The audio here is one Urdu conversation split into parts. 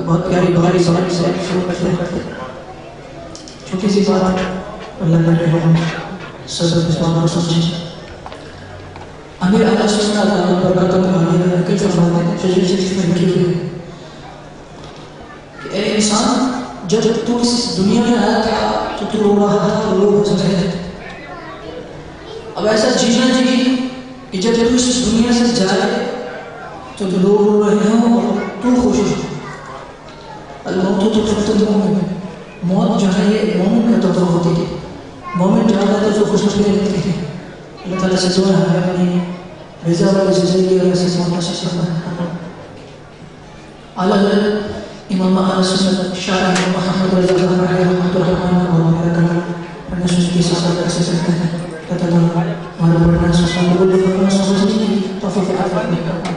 بہت پیاری بھاری سوال سے شروع کرتے ہیں. چھوٹی سی بات اللہ کے حکم صدر اسلام اور سمجھیں. امیر اعلیٰ سننا اللہ برکتوں کا حالیہ کچھ فرماتے ہیں شجر شریف میں لکھی ہوئی کہ اے انسان جب تو اس دنیا میں آیا تھا تو رو رہا تھا تو لوگ ہنس رہے تھے. اب ایسا جینا چاہیے کہ جب تو اس دنیا سے جائے تو لوگ رو رہے ہوں اور تو خوش ہو. الموت تو تفت المومن, موت جو ہے یہ مومن کا تفت ہوتی ہے. مومن جاتا ہے تو خوش خوش رہتے ہیں. اللہ تعالیٰ سے دعا ہے اپنی رضا والی زندگی اور ایسی موت سے سفر. اعلیٰ امام اہل سنت شاہ محمد رضا اللہ علیہ رحمۃ الرحمن اور میرا کلام پڑھنے سننے کی ساتھ ایسے سکتے ہیں. اللہ تعالیٰ ہمارا پڑھنا سننا قبول فرمائے, سمجھنے کی توفیق عطا فرمائے.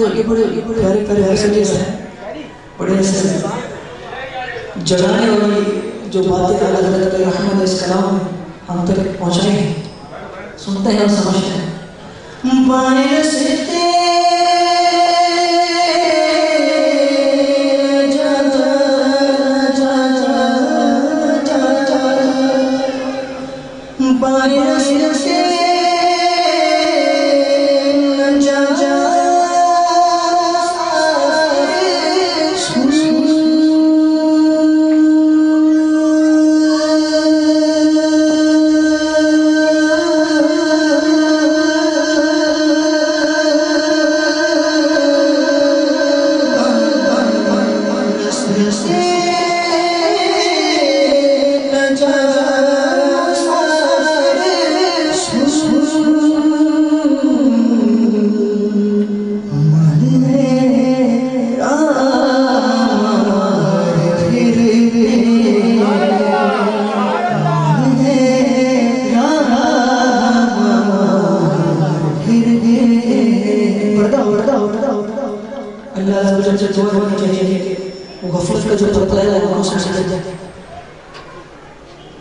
آگے بڑھے پیارے پیارے ایسے ہیں بڑے ایسے جگانے والی جو باتیں اللہ تعالیٰ کے رحمت علیہ السلام ہم تک پہنچائیں گے، سنتے ہیں اور سمجھتے ہیں۔ بائیں رستے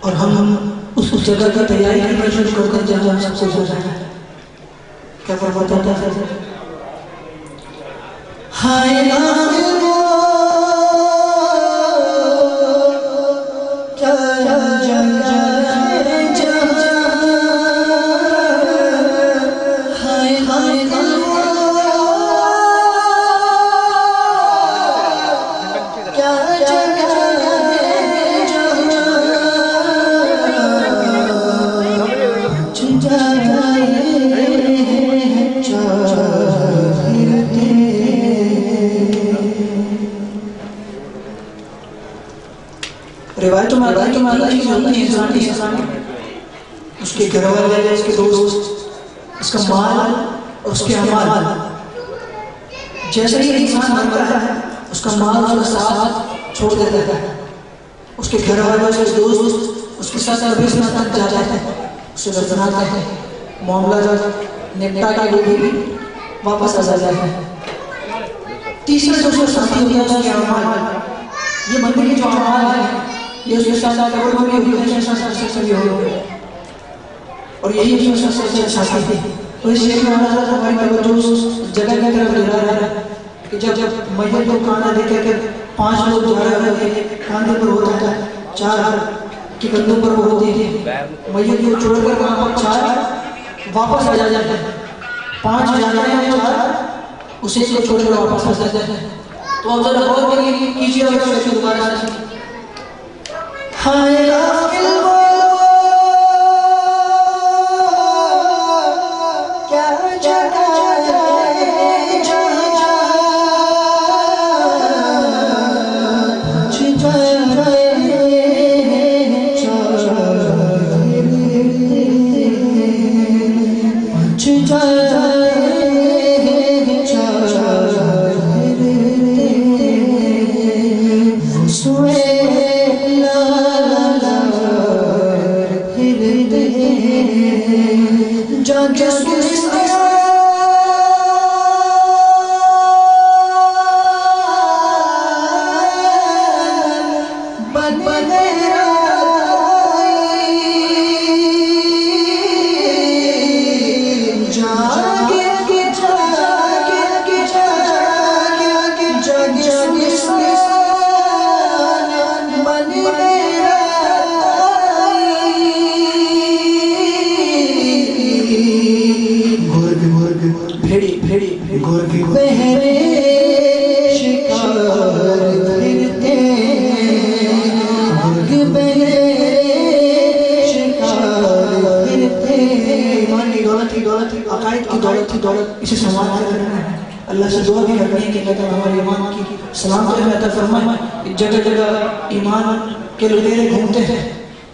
اور ہم اس جگہ کی تیاری کرنا شروع کرتے ہیں جہاں ہم سب سے زیادہ ہیں۔ کیا فرماتا ہے؟ ہائے روایتوں میں انسان اس کے گھر والے، اس کے دوست، اس کا مال اور اس کے اعمال، جیسے ہی انسان مرتا ہے اس کا مال اس کا ساتھ چھوڑ دیتا ہے، اس کے گھر والے، اس کے دوست اس کے ساتھ تک جاتا ہے، اسے دفناتا ہے، معاملہ نپٹا کے بھی واپس آ جاتا ہے۔ تیسرا جو ساتھی ہوتا ہے اس کے اعمال، یہ بندے کے جو اعمال ہیں یہ اس کے ساتھ قبر میں بھی ہوئی ہے اور یہی سب سے ساتھی تھی۔ تو اس لیے ہماری توجہ اس جگہ کی طرف لے رہا ہے کہ جب میت کو کھانا دے کے 5 لوگ جا رہے ہوتے ہیں، کاندھے پر ہوتا ہے، 4 کے کندھوں پر وہ ہوتی ہے، میت کو چھوڑ کر وہاں پر 4 واپس آ جاتے ہیں، 5 جاتے ہیں، 4 اسے کو چھوڑ کر واپس آ جاتے ہیں۔ تو اب ذرا غور کیجیے اور اسے دوبارہ سے ہائے غافل کی دولت عقائد کی دولت اسے سنوار کر کرنا ہے. اللہ سے دعا بھی کرنی ہے کہ اللہ تعالیٰ ہمارے ایمان کی سلامتی میں عطا فرمائے. جگہ جگہ ایمان کے لٹیرے گھومتے ہیں,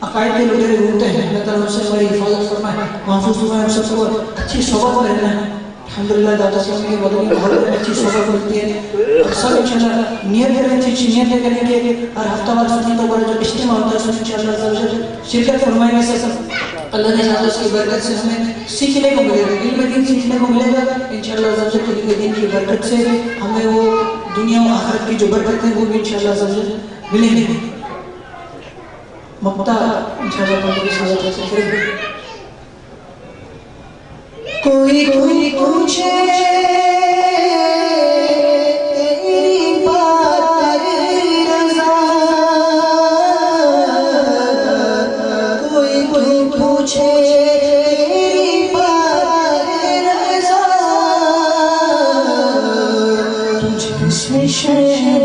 عقائد کے لٹیرے گھومتے ہیں, اللہ تعالیٰ سے ہماری حفاظت فرمائے, محفوظ فرمائے. ہم سب کو اچھی صحبت میں رہنا ہے. الحمدللہ داتا صاحب کے مدنی ماحول میں اچھی صحبت ملتی ہے, اور سب انشاءاللہ نیت کریں, اچھی نیت کریں کہ ہر ہفتہ وار سنتوں پر جو اجتماع ہوتا ہے اس میں انشاءاللہ شرکت فرمائیں. سے سب اللہ نے اس کی برکت سے ہمیں سیکھنے کو ملے گا, علم دین سیکھنے کو ملے گا انشاءاللہ. علم دین کی برکت سے ہمیں وہ دنیا و آخرت کی جو برکت ہے وہ بھی انشاءاللہ ملیں گی. مقطع انشاءاللہ پڑھنے کی سعادت سے کریں گے. کوئی پوچھے تیری بات رضا, کوئی پوچھے تیری بات رضا, تجھ اس میں شہر